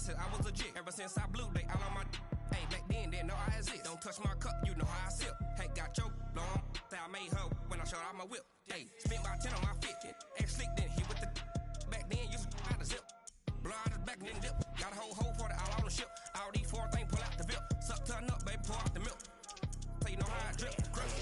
I was legit ever since I blew they all on my hey back then didn't know I exist. Don't touch my cup, you know how I sip. Hey, got choked, long that I made her when I showed out my whip. Hey, spent about 10 on my fit. Ex slick then hit with the back then used to out the zip. Blow out his back then dip. Got a whole hole for the all on the ship. All these four things pull out the VIP. Suck turn up, baby, pour out the milk. So you know how I drip. Crush.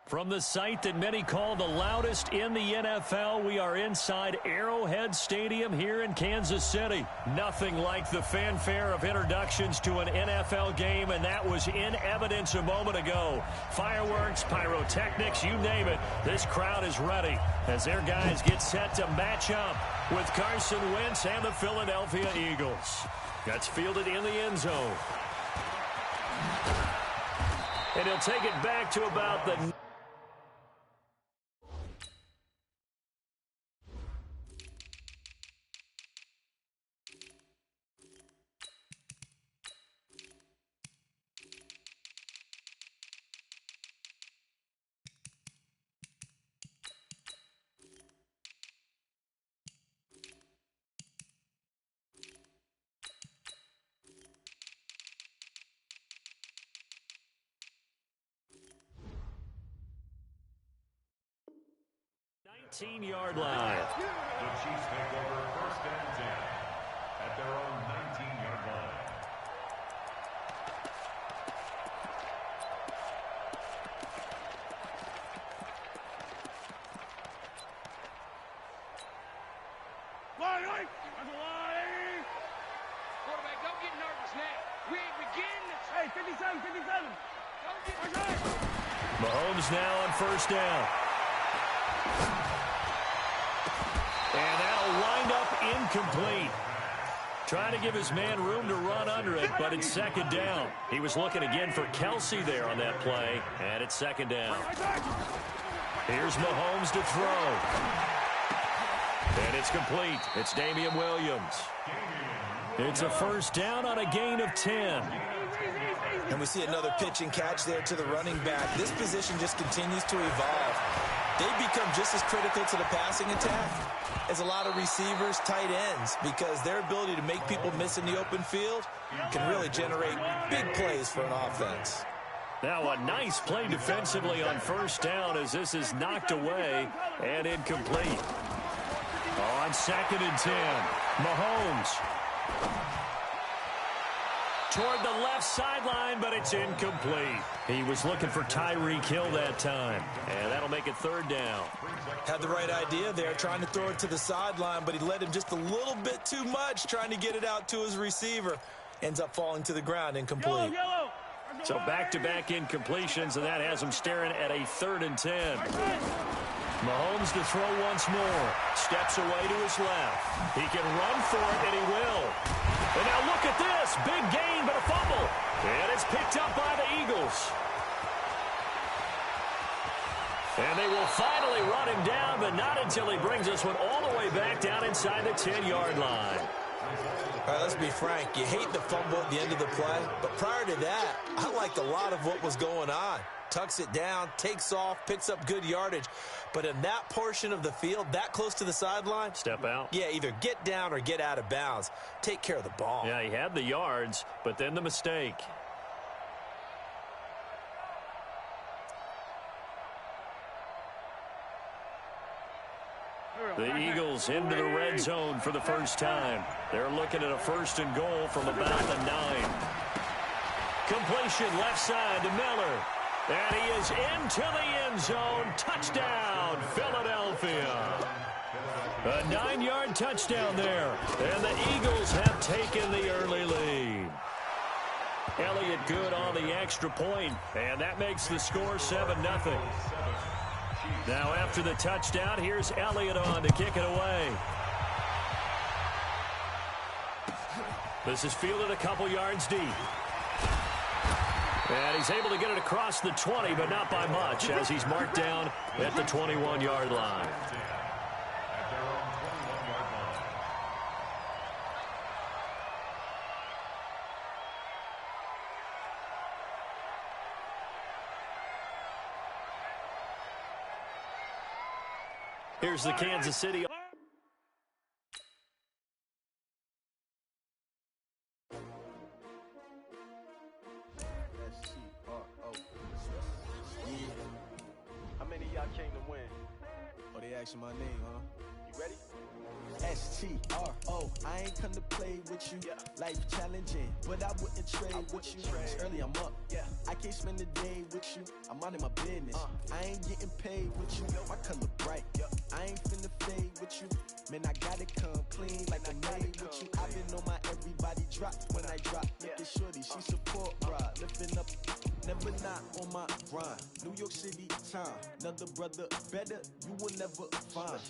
From the site that many call the loudest in the NFL, we are inside Arrowhead Stadium here in Kansas City. Nothing like the fanfare of introductions to an NFL game, and that was in evidence a moment ago. Fireworks, pyrotechnics, you name it. This crowd is ready as their guys get set to match up with Carson Wentz and the Philadelphia Eagles. That's fielded in the end zone. And he'll take it back to about the 19-yard line. The Chiefs take over first and 10 at their own 19-yard line. Line! Quarterback, don't get nervous now. We ain't beginning to... Hey, 57. Don't get nervous. Mahomes now on first down. And that'll wind up incomplete. Trying to give his man room to run under it, but it's second down. He was looking again for Kelsey there on that play, and it's second down. Here's Mahomes to throw. And it's complete. It's Damian Williams. It's a first down on a gain of 10. And we see another pitch and catch there to the running back. This position just continues to evolve. They become just as critical to the passing attack as a lot of receivers, tight ends, because their ability to make people miss in the open field can really generate big plays for an offense. Now a nice play defensively on first down as this is knocked away and incomplete. On second and 10, Mahomes. Toward the left sideline, but it's incomplete. He was looking for Tyreek Hill that time, and that'll make it third down. Had the right idea there, trying to throw it to the sideline, but he led him just a little bit too much, trying to get it out to his receiver. Ends up falling to the ground, incomplete. So back-to-back incompletions, and that has him staring at a third and 10. Mahomes to throw once more. Steps away to his left. He can run for it, and he will. And now look at this. Big gain, but a fumble. And it's picked up by the Eagles. And they will finally run him down, but not until he brings us one all the way back down inside the 10-yard line. All right, let's be frank. You hate the fumble at the end of the play, but prior to that, I liked a lot of what was going on. Tucks it down, takes off, picks up good yardage. But in that portion of the field, that close to the sideline, step out. Yeah, either get down or get out of bounds. Take care of the ball. Yeah, he had the yards, but then the mistake. The Eagles into the red zone for the first time. They're looking at a 1st and goal from about the 9. Completion left side to Miller. And he is into the end zone. Touchdown, Philadelphia. A 9-yard touchdown there. And the Eagles have taken the early lead. Elliott good on the extra point, and that makes the score 7-0. Now after the touchdown, here's Elliott on to kick it away. This is fielded a couple yards deep. And he's able to get it across the 20, but not by much, as he's marked down at the 21-yard line. Here's the Kansas City. How many of y'all came to win? Oh, they asking my name, huh? You ready? S-T-R-O, I ain't come to play with you. Life challenging, but I wouldn't trade with you. It's early, I'm up. I can't spend the day with you. I'm out in my business. I ain't getting paid with you. My color bright. I ain't finna fade with you. Man, I gotta come clean like I made with you. I've been on my everybody drop when I drop. Look at shorty, she support ride. Lifting up, never not on my grind. New York City time, another brother better, you will never find.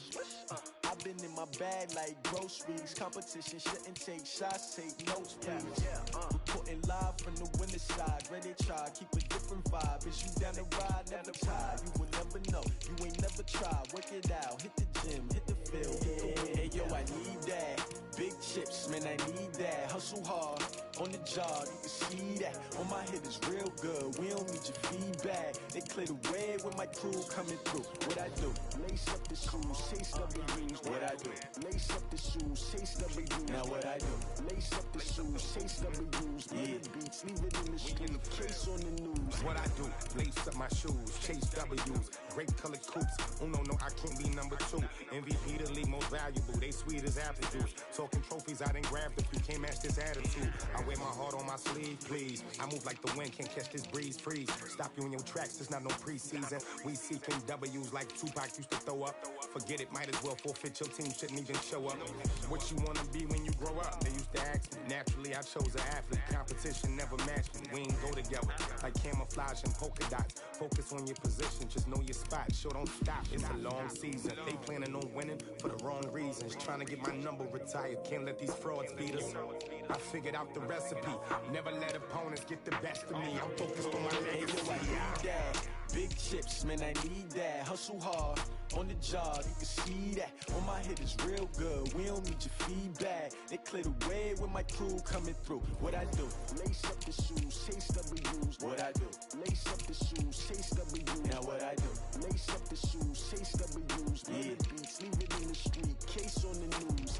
I've been in my bag like groceries. Competition shouldn't take shots, take notes, please. Reporting live from the winter side. Ready to try, keep a different vibe. Is you down the ride, never tired. You will never know, you ain't never tried. Work it out, hit the gym, hit the field, hit the win. Hey yo, I need that. Big chips, man, I need that. Hustle hard, on the job, you can see that. On my hit is real good, we don't need your feedback. They clear the way with my crew coming through. What I do? Lace up the shoes, chase W's. What I do? Lace up the shoes, chase W's. Now what I do? Lace up the shoes, chase W's. Yeah, beats, leave it in the street, case on the news. What I do? Lace up my shoes, chase W's. Great colored coops. Oh no, I can't be number 2. MVP the league most valuable. They sweet as apple juice. Talking trophies, I done grabbed a few. Can't match this attitude. I wear my heart on my sleeve, please. I move like the wind, can't catch this breeze. Freeze. Stop you in your tracks. There's not no preseason. We seeking W's like Tupac used to throw up. Forget it, might as well forfeit. Your team shouldn't even show up. What you wanna be when you grow up? They used to ask me. Naturally, I chose an athlete. Competition never matched me. We ain't go together like camouflage and polka dots. Focus on your position, just know your spot. Sure, don't stop. It's a long season. They planning on winning for the wrong reasons. Trying to get my number retired. Can't let these frauds beat us. I figured out the recipe. Never let opponents get the best of me. I'm focused on my legacy. Big chips, man, I need that. Hustle hard, on the job, you can see that. On my hit is real good, we don't need your feedback. They clear the way with my crew coming through. What I do? Lace up the shoes, chase W's. What I do? Lace up the shoes, chase W's. Now what I do? Lace up the shoes, chase W's. Yeah, beats, leave it in the street, case on the news.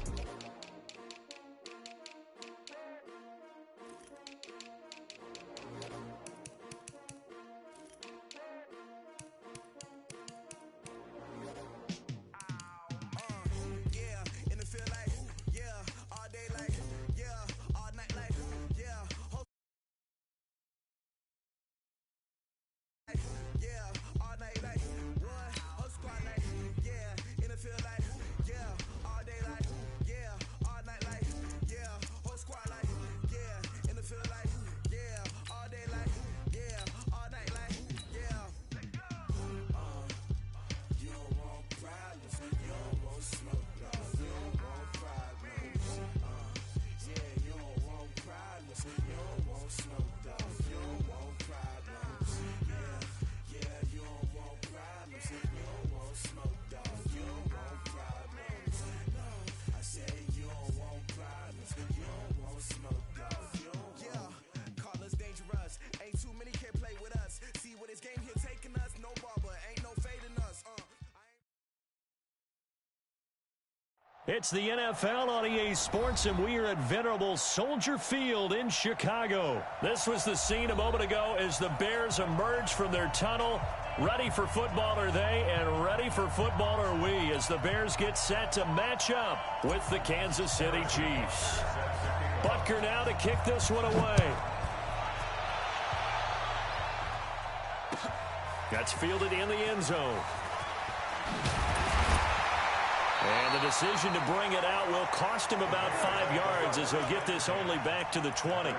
It's the NFL on EA Sports, and we are at venerable Soldier Field in Chicago. This was the scene a moment ago as the Bears emerged from their tunnel. Ready for football are they, and ready for football are we, as the Bears get set to match up with the Kansas City Chiefs. Butker now to kick this one away. That's fielded in the end zone. And the decision to bring it out will cost him about 5 yards, as he'll get this only back to the 20.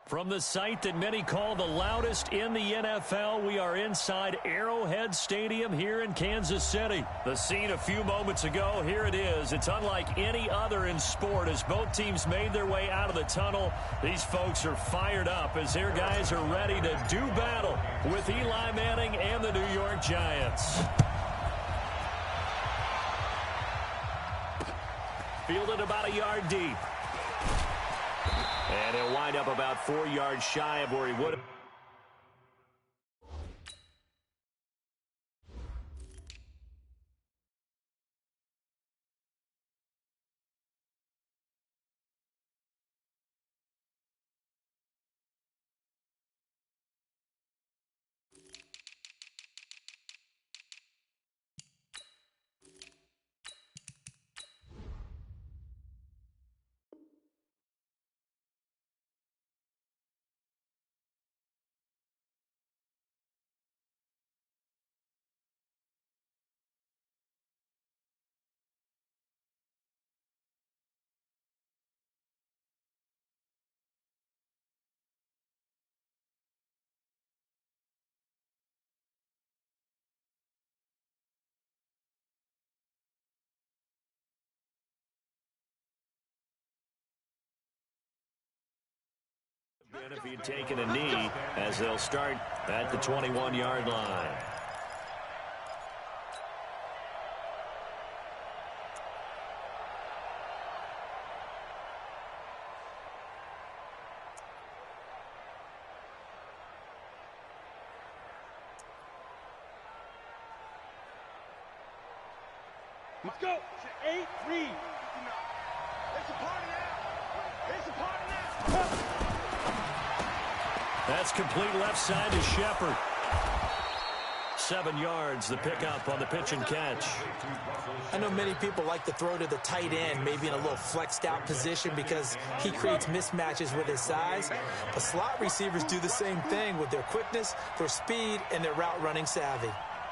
From the site that many call the loudest in the NFL, we are inside Arrowhead Stadium here in Kansas City. The scene a few moments ago, here it is. It's unlike any other in sport as both teams made their way out of the tunnel. These folks are fired up as their guys are ready to do battle with Eli Manning and the New York Giants. Fielded about a yard deep. And he'll wind up about 4 yards shy of where he would have. If he'd taken a knee, as they'll start at the 21-yard line. Let's go. 8-3. It's a party now. It's a party now. That's complete left side to Shepard. 7 yards, the pickup on the pitch and catch. I know many people like to throw to the tight end, maybe in a little flexed out position because he creates mismatches with his size. But slot receivers do the same thing with their quickness, their speed, and their route running savvy.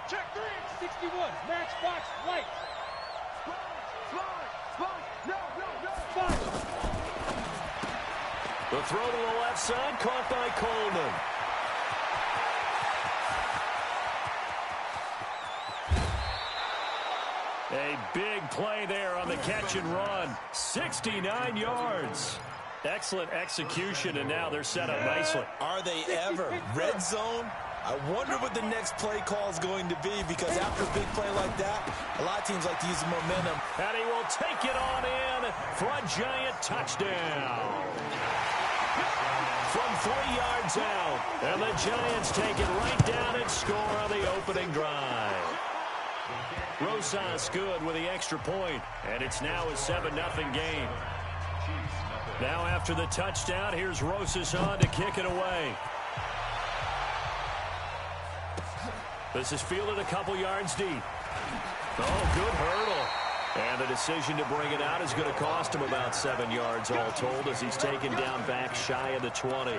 Check 3. 61. Match box light. Slide. The throw to the left side, caught by Coleman. A big play there on the catch and run. 69 yards. Excellent execution, and now they're set up nicely. Are they ever? Red zone? I wonder what the next play call is going to be, because after a big play like that, a lot of teams like to use the momentum. And he will take it on in for a giant touchdown. From 3 yards out, and the Giants take it right down and score on the opening drive. Rosas good with the extra point, and it's now a 7-0 game. Now after the touchdown, here's Rosas on to kick it away. This is fielded a couple yards deep. Oh, good hurdle. And the decision to bring it out is going to cost him about 7 yards all told, as he's taken down back shy of the 20.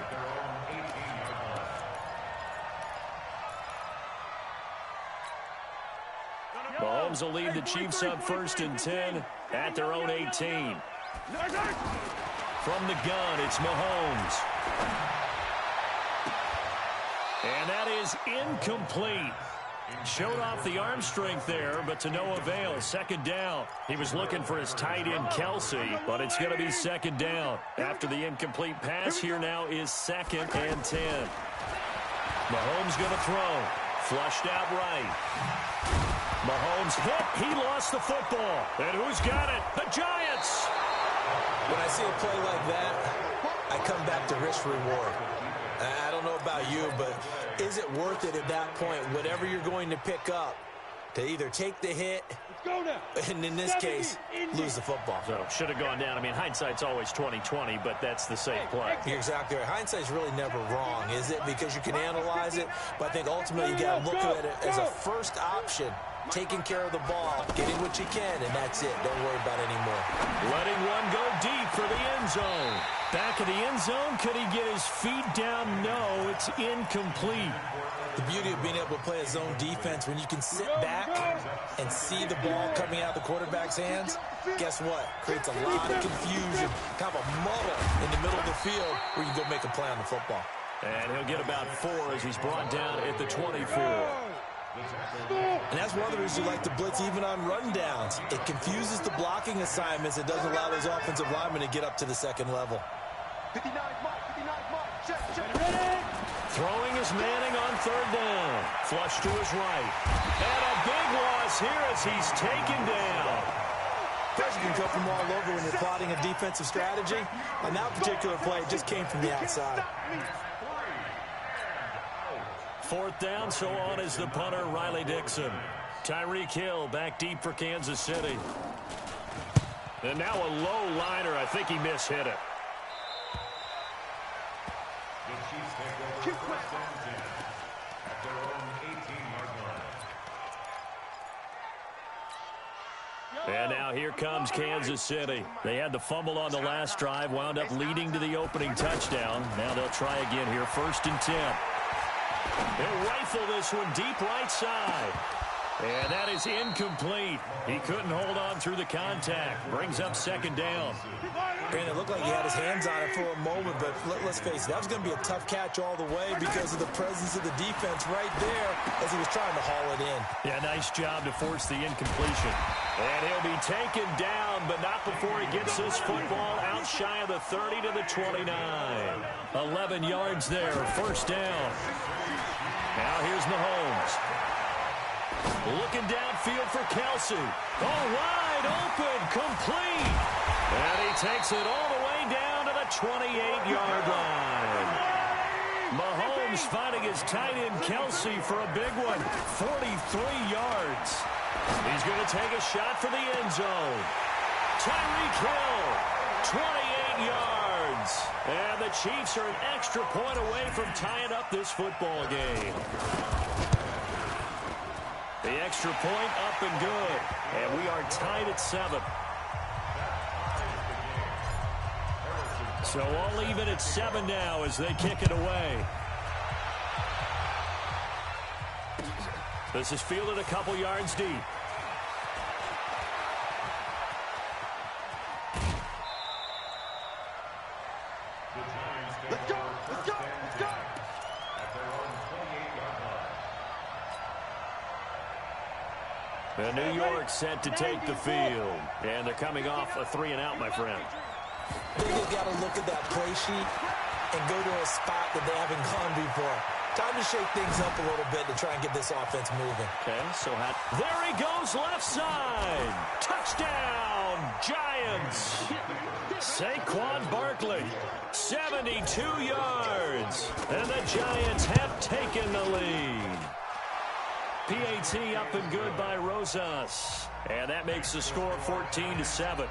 Mahomes will lead the Chiefs up 1st and 10 at their own 18. From the gun, it's Mahomes. And that is incomplete. Showed off the arm strength there, but to no avail. 2nd down. He was looking for his tight end, Kelsey, but it's going to be 2nd down. After the incomplete pass, here now is 2nd and 10. Mahomes going to throw. Flushed out right. Mahomes hit. He lost the football. And who's got it? The Giants. When I see a play like that, I come back to risk-reward. I don't know about you, but is it worth it at that point, whatever you're going to pick up, to either take the hit, and in this case, lose the football? So, should have gone down. I mean, hindsight's always 20/20, but that's the safe play. You're exactly right. Hindsight's really never wrong, is it? Because you can analyze it, but I think ultimately you got to look at it as a first option. Taking care of the ball, getting what you can, and that's it. Don't worry about it anymore. Letting one go deep for the end zone. Back of the end zone, could he get his feet down? No, it's incomplete. The beauty of being able to play a zone defense, when you can sit back and see the ball coming out of the quarterback's hands, guess what? Creates a lot of confusion, kind of a muddle in the middle of the field where you go make a play on the football. And he'll get about 4 as he's brought down at the 24. And that's one of the reasons you like to blitz even on rundowns. It confuses the blocking assignments. It doesn't allow those offensive linemen to get up to the second level. 59 mark, check. Throwing is Manning on 3rd down. Flush to his right. And a big loss here as he's taken down. Pressure can come from all over when you're plotting a defensive strategy. On that particular play, it just came from the outside. 4th down, so on is the punter, Riley Dixon. Tyreek Hill back deep for Kansas City. And now a low liner. I think he mishit it. The Chiefs take over 1st and 10 at their own 18-yard line. And now here comes Kansas City. They had the fumble on the last drive, wound up leading to the opening touchdown. Now they'll try again here, 1st and 10. They'll rifle this one deep right side. And that is incomplete. He couldn't hold on through the contact. Brings up 2nd down. And it looked like he had his hands on it for a moment, but let's face it, that was going to be a tough catch all the way because of the presence of the defense right there as he was trying to haul it in. Yeah, nice job to force the incompletion. And he'll be taken down, but not before he gets this football out shy of the 30 to the 29. 11 yards there, 1st down. Now here's Mahomes. Looking downfield for Kelsey. Oh, wide open, complete. And he takes it all the way down to the 28-yard line. Mahomes finding his tight end Kelsey for a big one. 43 yards. He's going to take a shot for the end zone. Tyreek Hill, 28 yards. And the Chiefs are an extra point away from tying up this football game. The extra point up and good. And we are tied at 7. So all even at 7 now as they kick it away. This is fielded a couple yards deep. Let's go! Let's go! Let's go! At their own 28-yard line. And New York set to take the field. And they're coming off a 3-and-out, my friend. They've got to look at that play sheet and go to a spot that they haven't gone before. Time to shake things up a little bit to try and get this offense moving. Okay, so there he goes, left side. Touchdown, Giants. Saquon Barkley, 72 yards. And the Giants have taken the lead. PAT up and good by Rosas. And that makes the score 14-7.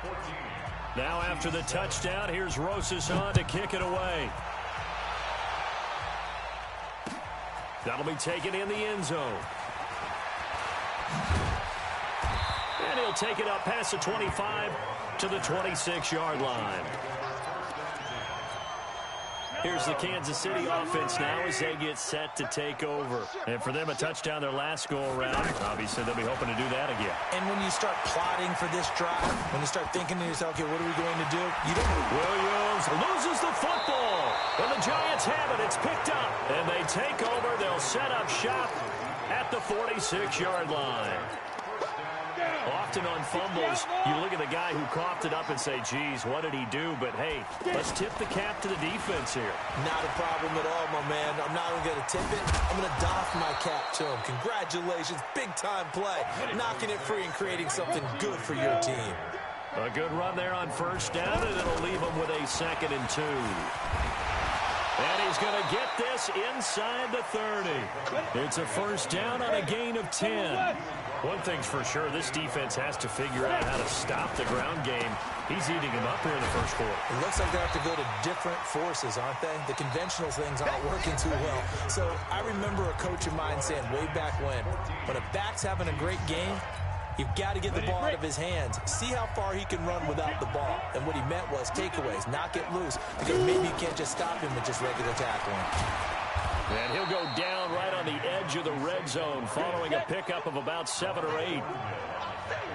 Now after the touchdown, here's Rosas on to kick it away. That'll be taken in the end zone. And he'll take it up past the 25 to the 26-yard line. Here's the Kansas City offense now as they get set to take over. And for them, a touchdown their last go-around. Obviously, they'll be hoping to do that again. And when you start plotting for this drive, when you start thinking to yourself, okay, what are we going to do? You don't. Williams loses the football. And the Giants have it. It's picked up. And they take over. They'll set up shop at the 46-yard line. Often on fumbles, you look at the guy who coughed it up and say, geez, what did he do? But, hey, let's tip the cap to the defense here. Not a problem at all, my man. I'm not even going to tip it. I'm going to doff my cap to him. Congratulations. Big-time play. Knocking it free and creating something good for your team. A good run there on first down, and it'll leave him with a 2nd and 2. And he's going to get this inside the 30. It's a first down on a gain of 10. One thing's for sure, this defense has to figure out how to stop the ground game. He's eating him up here in the first quarter. It looks like they have to go to different forces, aren't they? The conventional things aren't working too well. So I remember a coach of mine saying way back when a back's having a great game, you've got to get the ball out of his hands. See how far he can run without the ball. And what he meant was takeaways, not get loose, because maybe you can't just stop him with just regular tackling. And he'll go down right on the edge of the red zone following a pickup of about 7 or 8.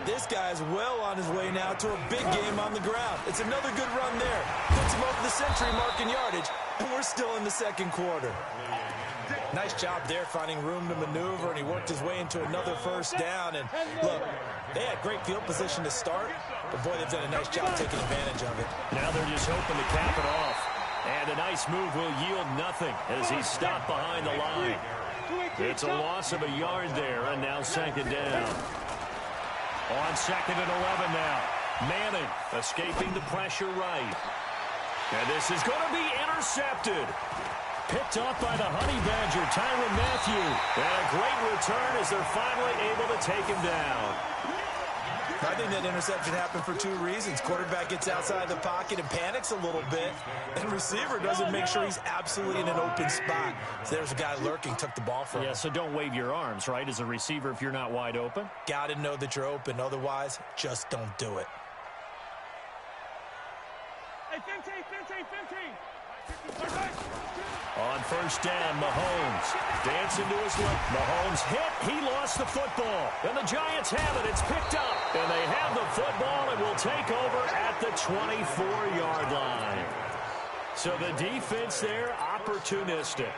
This guy's well on his way now to a big game on the ground. It's another good run there. Puts him over the century mark in yardage, and we're still in the second quarter. Nice job there finding room to maneuver, and he worked his way into another first down. And look, they had great field position to start, but boy, they've done a nice job taking advantage of it. Now they're just hoping to cap it off. And a nice move will yield nothing as he's stopped behind the line. It's a loss of a yard there, and now 2nd down. On 2nd and 11 now. Manning escaping the pressure right. And this is going to be intercepted. Picked off by the Honey Badger, Tyrann Mathieu. And a great return as they're finally able to take him down. I think that interception happened for 2 reasons. Quarterback gets outside the pocket and panics a little bit, and receiver doesn't make sure he's absolutely in an open spot. So there's a guy lurking, took the ball from him. Yeah, so don't wave your arms, right, as a receiver if you're not wide open? Got to know that you're open. Otherwise, just don't do it. Hey, 15. On first down, Mahomes dancing to his left. Mahomes hit. He lost the football. And the Giants have it. It's picked up. And they have the football and will take over at the 24-yard line. So the defense there, opportunistic.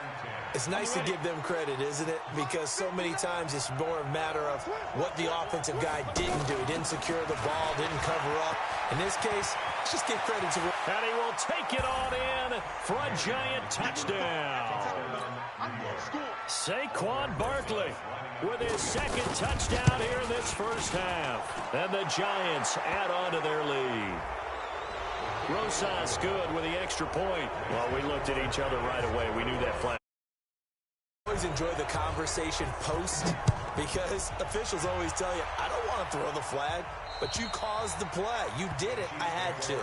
It's nice to give them credit, isn't it? Because so many times it's more a matter of what the offensive guy didn't do. He didn't secure the ball, didn't cover up. In this case, let's just give credit to... And he will take it on in for a Giant touchdown. Saquon Barkley with his 2nd touchdown here in this first half. And the Giants add on to their lead. Rosas good with the extra point. Well, we looked at each other right away. We knew that flag. I always enjoy the conversation post because officials always tell you, I don't want to throw the flag, but you caused the play. You did it. I had to.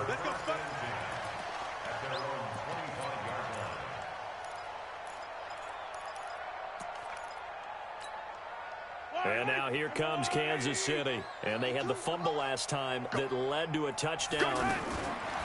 And now here comes Kansas City. And they had the fumble last time that led to a touchdown.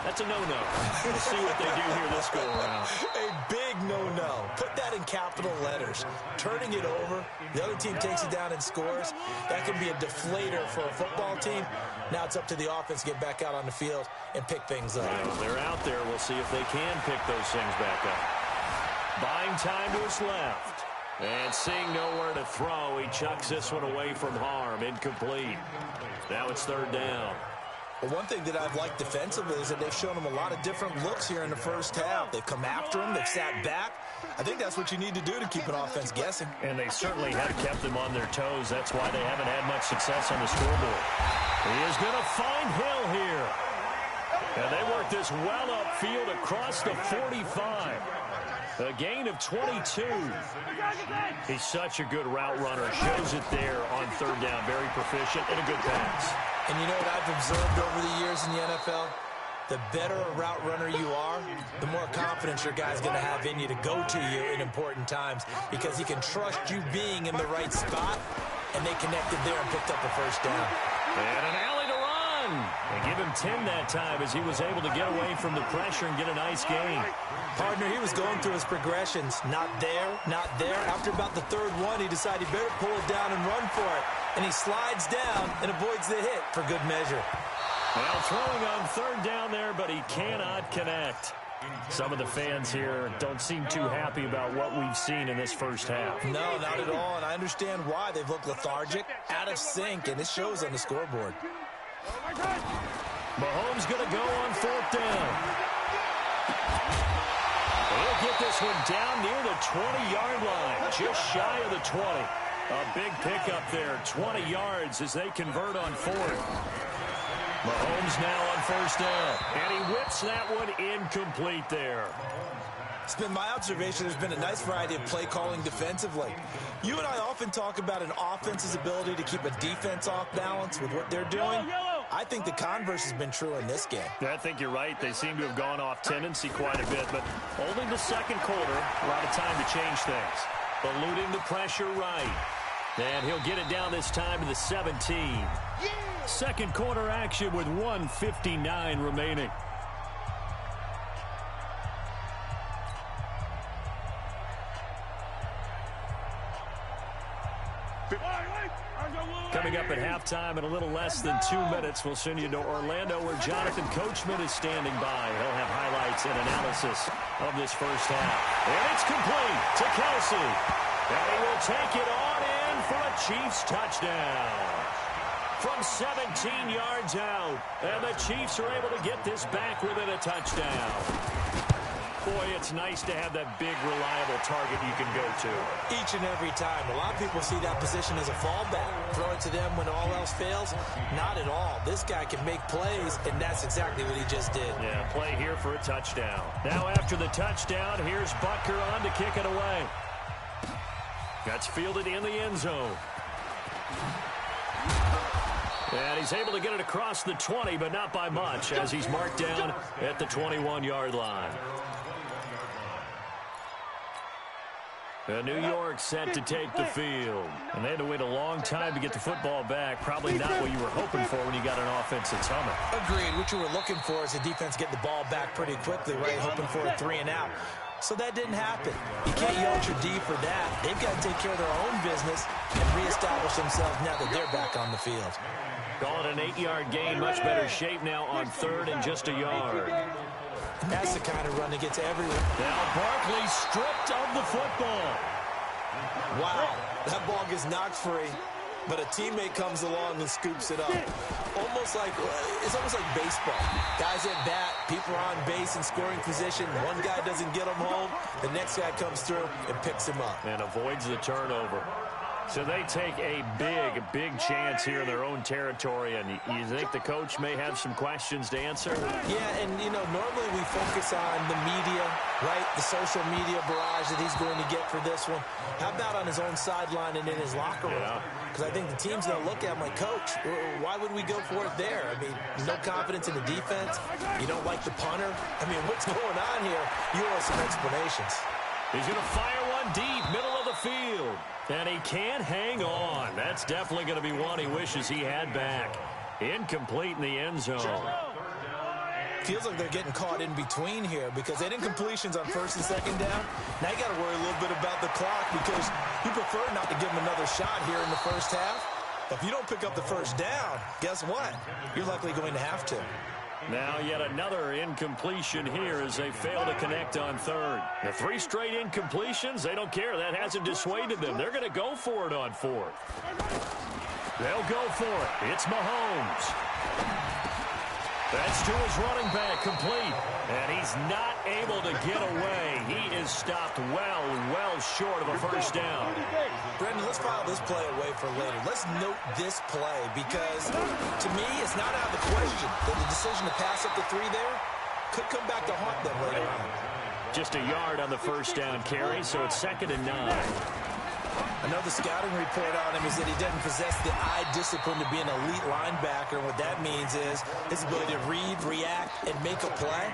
That's a no-no. We'll see what they do here this go-around. A big no-no. Put that in capital letters. Turning it over, the other team takes it down and scores. That can be a deflator for a football team. Now it's up to the offense to get back out on the field and pick things up. Well, they're out there. We'll see if they can pick those things back up. Buying time to his left. And seeing nowhere to throw, he chucks this one away from harm. Incomplete. Now it's third down. Well, one thing that I've liked defensively is that they've shown him a lot of different looks here in the first half. They've come after him. They've sat back. I think that's what you need to do to keep an offense guessing. And they certainly have kept them on their toes. That's why they haven't had much success on the scoreboard. He is going to find Hill here. And they work this well upfield across the 45. A gain of 22. He's such a good route runner. Shows it there on third down. Very proficient and a good pass. And you know what I've observed over the years in the NFL? The better a route runner you are, the more confidence your guy's going to have in you to go to you in important times because he can trust you being in the right spot, and they connected there and picked up the first down. And an alley to run. They give him 10 that time as he was able to get away from the pressure and get a nice gain. Partner, he was going through his progressions. Not there, not there. After about the third one, he decided he better pull it down and run for it. And he slides down and avoids the hit for good measure. Well, throwing on third down there, but he cannot connect. Some of the fans here don't seem too happy about what we've seen in this first half. No, not at all, and I understand why. They've looked lethargic, out of sync, and it shows on the scoreboard. Mahomes going to go on fourth down. He'll get this one down near the 20-yard line, just shy of the 20. A big pickup there, 20 yards as they convert on fourth. Mahomes now on first down, and he whips that one incomplete there. It's been my observation there's been a nice variety of play calling defensively. You and I often talk about an offense's ability to keep a defense off balance with what they're doing. I think the converse has been true in this game. I think you're right. They seem to have gone off tendency quite a bit, but only the second quarter, a lot of time to change things. Eluding the pressure right. And he'll get it down this time to the 17. Second quarter action with 1:59 remaining. Coming up at halftime in a little less than 2 minutes, we'll send you to Orlando where Jonathan Coachman is standing by. He'll have highlights and analysis of this first half. And it's complete to Kelsey. And he will take it on in for a Chiefs touchdown. From 17 yards out. And the Chiefs are able to get this back within a touchdown. Boy, it's nice to have that big, reliable target you can go to. Each and every time. A lot of people see that position as a fallback. Throw it to them when all else fails. Not at all. This guy can make plays, and that's exactly what he just did. Yeah, play here for a touchdown. Now after the touchdown, here's Butker on to kick it away. That's fielded in the end zone. And he's able to get it across the 20, but not by much, as he's marked down at the 21-yard line. And New York set to take the field. And they had to wait a long time to get the football back. Probably not what you were hoping for when you got an offense that's humming. Agreed. What you were looking for is the defense get the ball back pretty quickly, right? Hoping for a 3 and out. So that didn't happen. You can't yell at your D for that. They've got to take care of their own business and reestablish themselves now that they're back on the field. Calling an 8-yard gain. Much better shape now on third and just a yard. That's the kind of run that gets everyone. Now Barkley stripped of the football. Wow, that ball gets knocked free, but a teammate comes along and scoops it up. It's almost like baseball. Guys at bat, people are on base in scoring position. One guy doesn't get them home. The next guy comes through and picks him up. And avoids the turnover. So they take a big chance here in their own territory, and you think the coach may have some questions to answer? Yeah, and, normally we focus on the media, right, the social media barrage that he's going to get for this one. How about on his own sideline and in his locker room? Because I think the team's going to look at him like, Coach, why would we go for it there? I mean, no confidence in the defense. You don't like the punter. I mean, what's going on here? You owe some explanations. He's going to fire one deep, middle of the field. And he can't hang on. That's definitely going to be one he wishes he had back. Incomplete in the end zone. Feels like they're getting caught in between here because they didn't completions on first and second down. Now you got to worry a little bit about the clock because you prefer not to give them another shot here in the first half. But if you don't pick up the first down, guess what? You're likely going to have to. Now yet another incompletion here as they fail to connect on third. The 3 straight incompletions, they don't care. That hasn't dissuaded them. They're going to go for it on fourth. They'll go for it. It's Mahomes. That's to his running back, complete. And he's not able to get away. He is stopped well short of a first down. Brendan, let's file this play away for later. Let's note this play because, to me, it's not out of the question that the decision to pass up the 3 there could come back to haunt them later on. Just a yard on the first down carry, so it's 2nd and 9. I know the scouting report on him is that he doesn't possess the eye discipline to be an elite linebacker, and what that means is his ability to read, react, and make a play.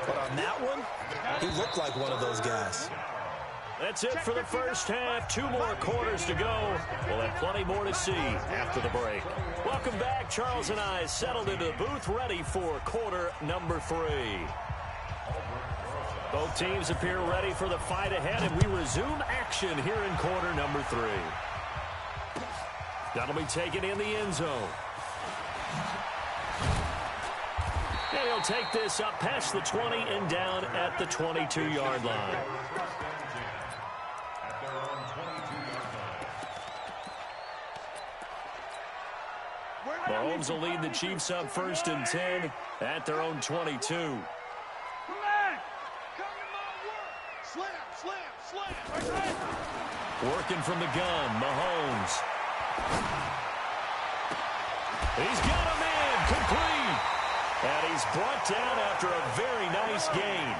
But on that one, he looked like one of those guys. That's it for the first half. 2 more quarters to go. We'll have plenty more to see after the break. Welcome back. Charles and I settled into the booth ready for quarter number 3. Both teams appear ready for the fight ahead, and we resume action here in quarter number 3. That'll be taken in the end zone. And he'll take this up past the 20 and down at the 22-yard line. Mahomes will lead the Chiefs up 1st and 10 at their own 22. Working from the gun, Mahomes. He's got a man, complete. And he's brought down after a very nice gain.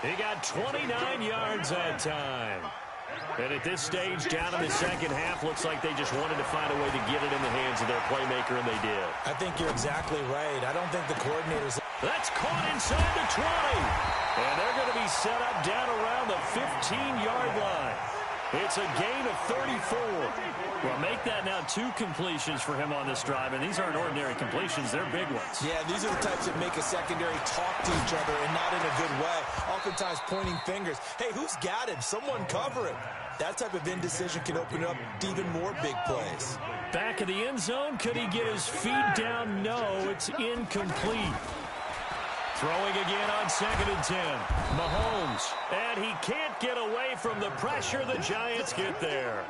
He got 29 yards that time. And at this stage, down in the second half, looks like they just wanted to find a way to get it in the hands of their playmaker, and they did. I think you're exactly right. I don't think the coordinators... That's caught inside the 20. And they're going to be set up down around the 15-yard line. It's a gain of 34. Well, make that now 2 completions for him on this drive, and these aren't ordinary completions. They're big ones. Yeah, these are the types that make a secondary talk to each other and not in a good way. Oftentimes pointing fingers. Hey, who's got him? Someone cover him. That type of indecision can open up even more big plays. Back of the end zone. Could he get his feet down? No, it's incomplete. Throwing again on 2nd and 10. Mahomes. And he can't get away from the pressure. The Giants get there.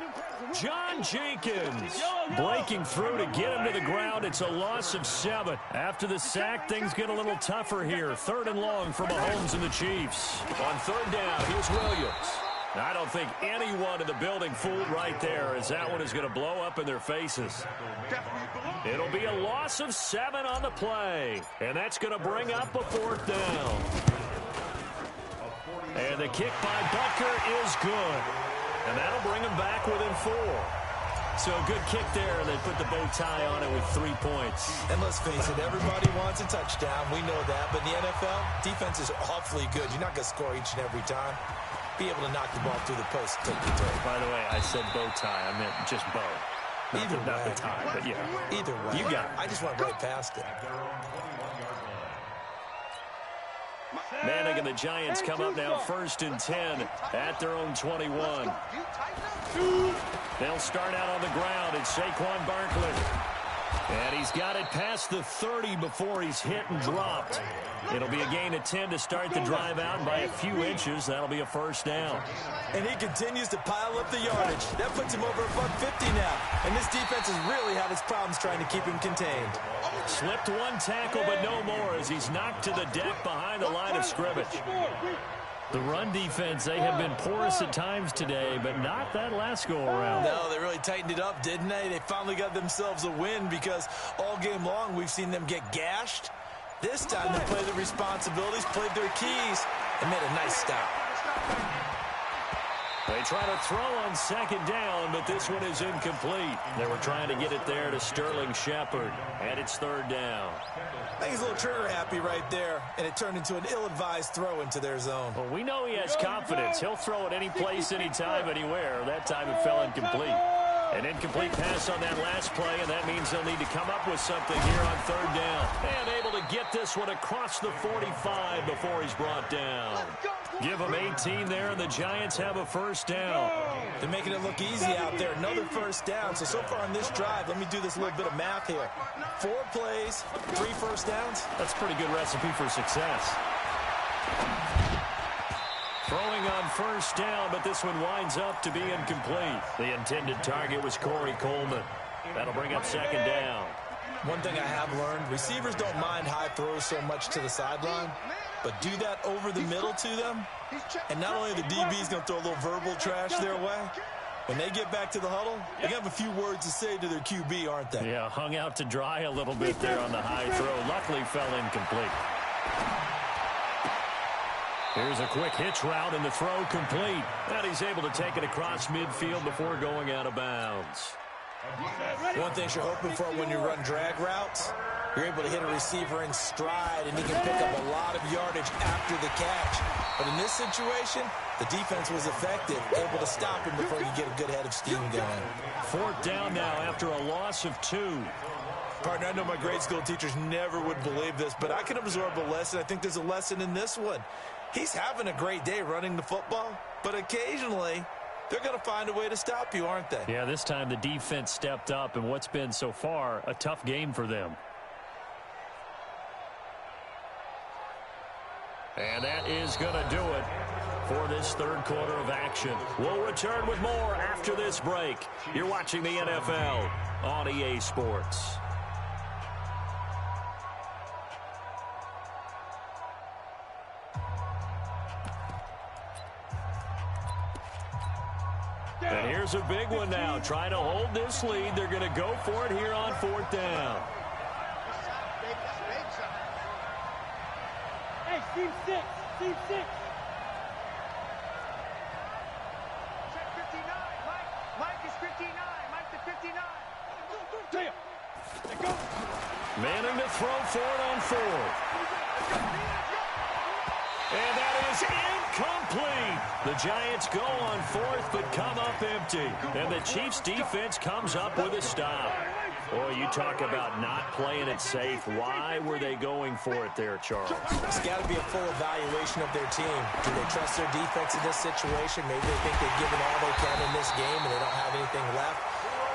John Jenkins breaking through to get him to the ground. It's a loss of 7. After the sack, things get a little tougher here. 3rd and long for Mahomes and the Chiefs. On 3rd down, here's Williams. I don't think anyone in the building fooled right there, as that one is going to blow up in their faces. It'll be a loss of 7 on the play, and that's going to bring up a 4th down. And the kick by Butker is good, and that'll bring them back within 4. So a good kick there. They put the bow tie on it with 3 points. And let's face it, everybody wants a touchdown. We know that. But in the NFL, defense is awfully good. You're not going to score each and every time. Be able to knock the ball through the post and take the turn. By the way, I said bow tie. I meant just bow. Either way. Not the tie, but yeah. Either way. You got it. I just went right past it. Manning and the Giants come up now 1st and 10 at their own 21. They'll start out on the ground. It's Saquon Barkley. And he's got it past the 30 before he's hit and dropped. It'll be a gain of 10 to start the drive out by a few inches. That'll be a 1st down. And he continues to pile up the yardage. That puts him over $150 now. And this defense has really had its problems trying to keep him contained. Slipped 1 tackle, but no more as he's knocked to the deck behind the line of scrimmage. The run defense, they have been porous at times today, but not that last go-around. No, they really tightened it up, didn't they? They finally got themselves a win because all game long we've seen them get gashed. This time they played their responsibilities, played their keys, and made a nice stop. They try to throw on 2nd down, but this one is incomplete. They were trying to get it there to Sterling Shepard, and it's 3rd down. I think he's a little trigger happy right there, and it turned into an ill-advised throw into their zone. Well, we know he has confidence. He'll throw it any place, anytime, anywhere. That time it fell incomplete. An incomplete pass on that last play, and that means they'll need to come up with something here on third down. And able to get this one across the 45 before he's brought down. Give them 18 there, and the Giants have a first down. They're making it look easy out there. Another first down. So far on this drive, let me do this little bit of math here. 4 plays, 3 first downs. That's a pretty good recipe for success. Throwing on first down, but this one winds up to be incomplete. The intended target was Corey Coleman. That'll bring up second down. One thing I have learned, receivers don't mind high throws so much to the sideline, but do that over the middle to them, and not only the DB's going to throw a little verbal trash their way, when they get back to the huddle, they have a few words to say to their QB, aren't they? Yeah, hung out to dry a little bit there on the high throw. Luckily fell incomplete. Here's a quick hitch route, and the throw complete. And he's able to take it across midfield before going out of bounds. One thing you're hoping for when you run drag routes, you're able to hit a receiver in stride, and he can pick up a lot of yardage after the catch. But in this situation, the defense was effective, able to stop him before you get a good head of steam going. Fourth down now after a loss of 2. Partner, I know my grade school teachers never would believe this, but I can absorb a lesson. I think there's a lesson in this one. He's having a great day running the football, but occasionally they're going to find a way to stop you, aren't they? Yeah, this time the defense stepped up in what's been so far a tough game for them. And that is going to do it for this third quarter of action. We'll return with more after this break. You're watching the NFL on EA Sports. And here's a big one now. Trying to hold this lead. They're going to go for it here on fourth down. Hey, team 6. Team 6. Check 59. Mike is 59. Mike to 59. Damn. Let's go. Manning to throw for it on fourth. And that is incomplete. The Giants go on fourth, but come up empty. And the Chiefs' defense comes up with a stop. Boy, you talk about not playing it safe. Why were they going for it there, Charles? It's got to be a full evaluation of their team. Do they trust their defense in this situation? Maybe they think they've given all they can in this game and they don't have anything left.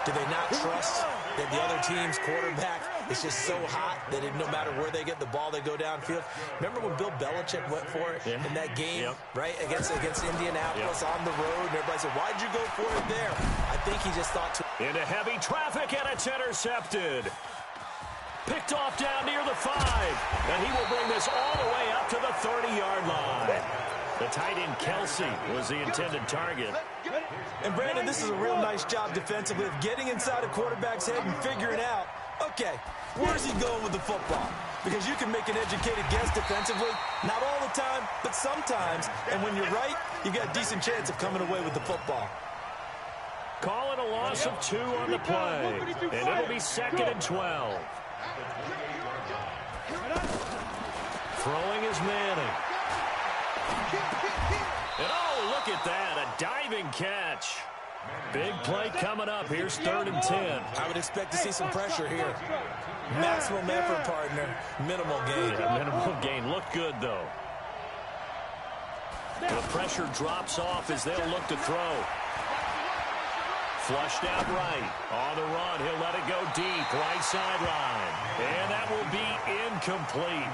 Do they not trust that the other team's quarterback is just so hot that no matter where they get the ball, they go downfield? Remember when Bill Belichick went for it in that game, right, against Indianapolis on the road, and everybody said, why'd you go for it there? I think he just thought into heavy traffic, and it's intercepted. Picked off down near the 5, and he will bring this all the way up to the 30-yard line. The tight end Kelsey was the intended target. And Brandon, this is a real nice job defensively of getting inside a quarterback's head and figuring out, okay, where's he going with the football? Because you can make an educated guess defensively, not all the time, but sometimes. And when you're right, you got a decent chance of coming away with the football. Calling a loss of 2 on the play. And it'll be 2nd and 12. Throwing is Manning. And oh, look at that, a diving catch. Big play coming up. Here's 3rd and 10. I would expect to see some pressure here. Maximum effort, partner. Minimal gain. Yeah, minimal gain. Looked good, though. The pressure drops off as they'll look to throw. Flushed out right. On the run, he'll let it go deep. Right sideline. And that will be incomplete.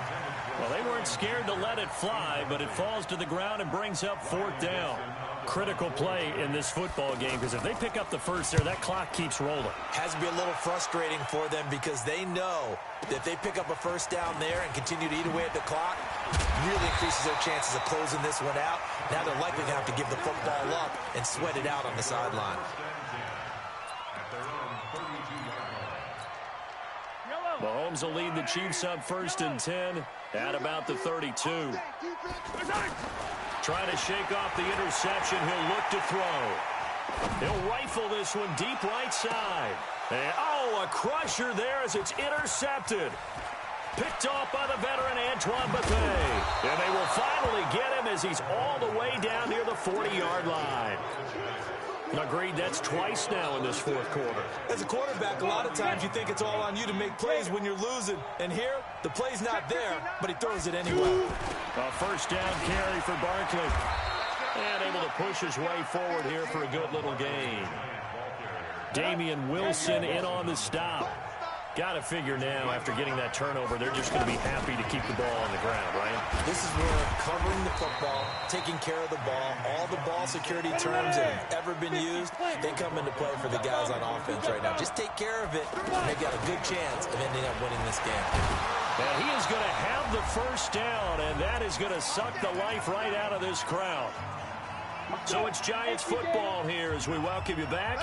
Well, they weren't scared to let it fly, but it falls to the ground and brings up 4th down. Critical play in this football game, because if they pick up the first there, that clock keeps rolling. Has to be a little frustrating for them because they know that if they pick up a first down there and continue to eat away at the clock, really increases their chances of closing this one out. Now they're likely to have to give the football up and sweat it out on the sideline. Mahomes will lead the Chiefs up 1st and 10 at about the 32. Trying to shake off the interception. He'll look to throw. He'll rifle this one deep right side. And, oh, a crusher there as it's intercepted. Picked off by the veteran Antoine Bethea. And they will finally get him as he's all the way down near the 40-yard line. Agreed, that's twice now in this fourth quarter. As a quarterback, a lot of times you think it's all on you to make plays when you're losing. And here, the play's not there, but he throws it anyway. A first down carry for Barkley. And able to push his way forward here for a good little gain. Damian Wilson in on the stop. Got to figure now, after getting that turnover, they're just going to be happy to keep the ball on the ground, right? This is where covering the football, taking care of the ball, all the ball security terms that have ever been used, they come into play for the guys on offense right now. Just take care of it, and they've got a good chance of ending up winning this game. And he is going to have the first down, and that is going to suck the life right out of this crowd. So it's Giants football here as we welcome you back.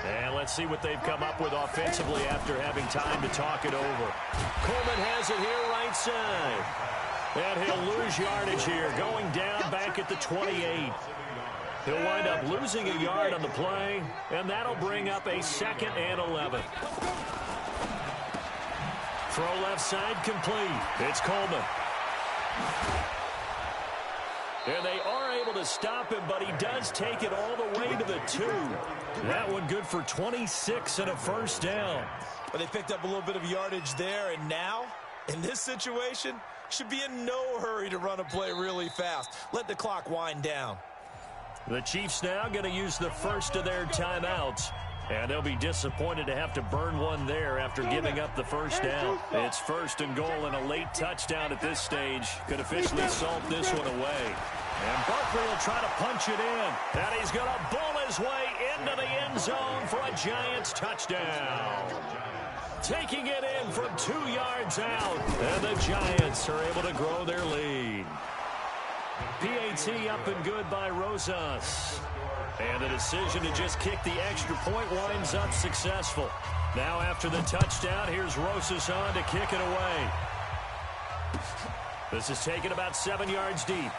And let's see what they've come up with offensively after having time to talk it over. Coleman has it here right side. And he'll lose yardage here, going down back at the 28. He'll wind up losing a yard on the play, and that'll bring up a 2nd and 11. Throw left side complete. It's Coleman. And they are able to stop him, but he does take it all the way to the 2. That one good for 26 and a first down. But they picked up a little bit of yardage there, and now, in this situation, should be in no hurry to run a play really fast. Let the clock wind down. The Chiefs now going to use the first of their timeouts. And they'll be disappointed to have to burn one there after giving up the first down. It's 1st and goal and a late touchdown at this stage. Could officially salt this one away. And Barkley will try to punch it in. And he's going to bull his way into the end zone for a Giants touchdown. Taking it in from 2 yards out. And the Giants are able to grow their lead. PAT up and good by Rosas. And the decision to just kick the extra point winds up successful. Now after the touchdown, here's Rosas on to kick it away. This is taken about 7 yards deep.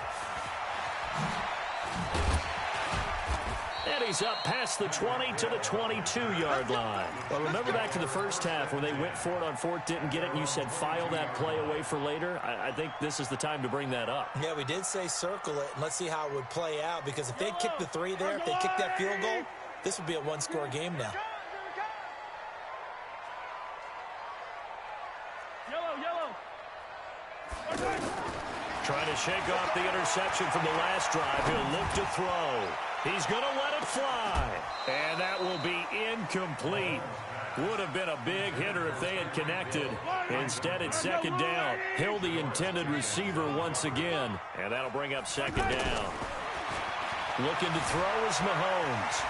And he's up past the 20 to the 22-yard line. Well, remember back to the first half when they went for it on 4th, didn't get it, and you said file that play away for later? I think this is the time to bring that up. Yeah, we did say circle it, and let's see how it would play out, because if they kick the 3 there, if they kick that field goal, this would be a 1-score game now. Trying to shake off the interception from the last drive. He'll look to throw. He's going to let it fly. And that will be incomplete. Would have been a big hitter if they had connected. Instead, it's 2nd down. Hill the intended receiver once again. And that'll bring up 2nd down. Looking to throw is Mahomes.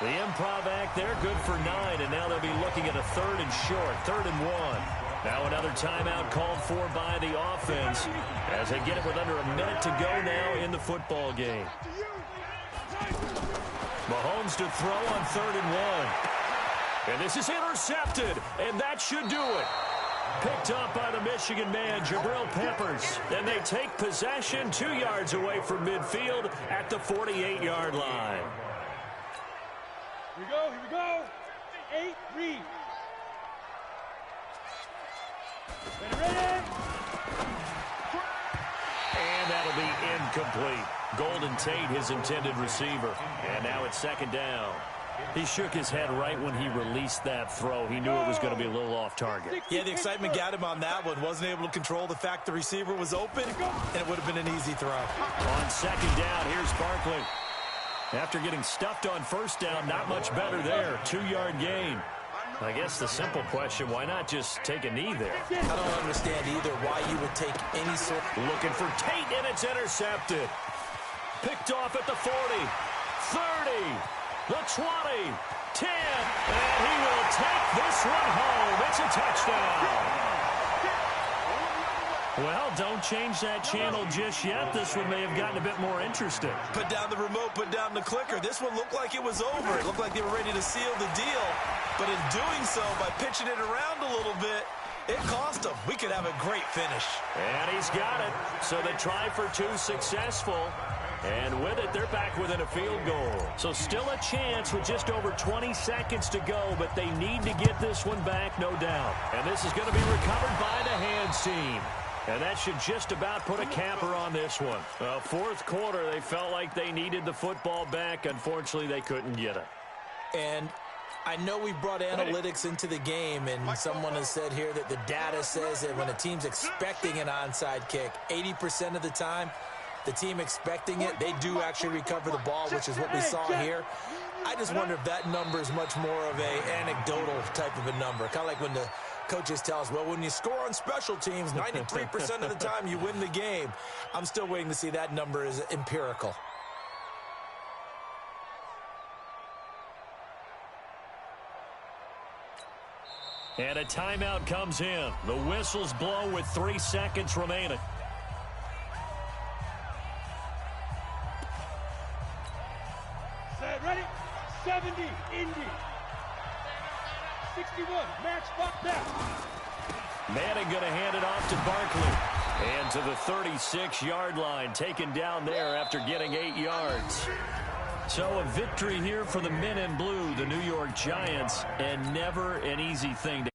The improv act there, good for 9. And now they'll be looking at a 3rd and short, 3rd and 1. Now another timeout called for by the offense as they get it with under a minute to go now in the football game. Mahomes to throw on 3rd and 1. And this is intercepted, and that should do it. Picked up by the Michigan man, Jabril Peppers. And they take possession 2 yards away from midfield at the 48-yard line. Here we go. 8-3. And that'll be incomplete. Golden Tate, his intended receiver. And now it's 2nd down. He shook his head right when he released that throw. He knew it was going to be a little off target. Yeah, the excitement got him on that one. Wasn't able to control the fact the receiver was open, and it would have been an easy throw. On 2nd down, here's Barkley. After getting stuffed on 1st down, not much better there. 2-yard gain. I guess the simple question, why not just take a knee there? I don't understand either why you would take any sort. Looking for Tate, and it's intercepted. Picked off at the 40, 30, the 20, 10, and he will take this one home. It's a touchdown. Well, don't change that channel just yet. This one may have gotten a bit more interesting. Put down the remote, put down the clicker. This one looked like it was over. It looked like they were ready to seal the deal. But in doing so, by pitching it around a little bit, it cost them. We could have a great finish. And he's got it. So the try for 2 successful. And with it, they're back within a field goal. So still a chance with just over 20 seconds to go, but they need to get this one back, no doubt. And this is going to be recovered by the hands team. And that should just about put a capper on this one. Fourth quarter, they felt like they needed the football back. Unfortunately, they couldn't get it. And I know we brought analytics into the game, and someone has said here that the data says that when a team's expecting an onside kick, 80% of the time, the team expecting it, they do actually recover the ball, which is what we saw here. I just wonder if that number is much more of a anecdotal type of a number. Kind of like when the coaches tell us, well, when you score on special teams, 93% of the time you win the game. I'm still waiting to see that number is empirical. And a timeout comes in. The whistles blow with 3 seconds remaining. Set, ready? 70, Indy. 61, match fucked up. Manning going to hand it off to Barkley. And to the 36-yard line, taken down there after getting 8 yards. So a victory here for the men in blue, the New York Giants, and never an easy thing to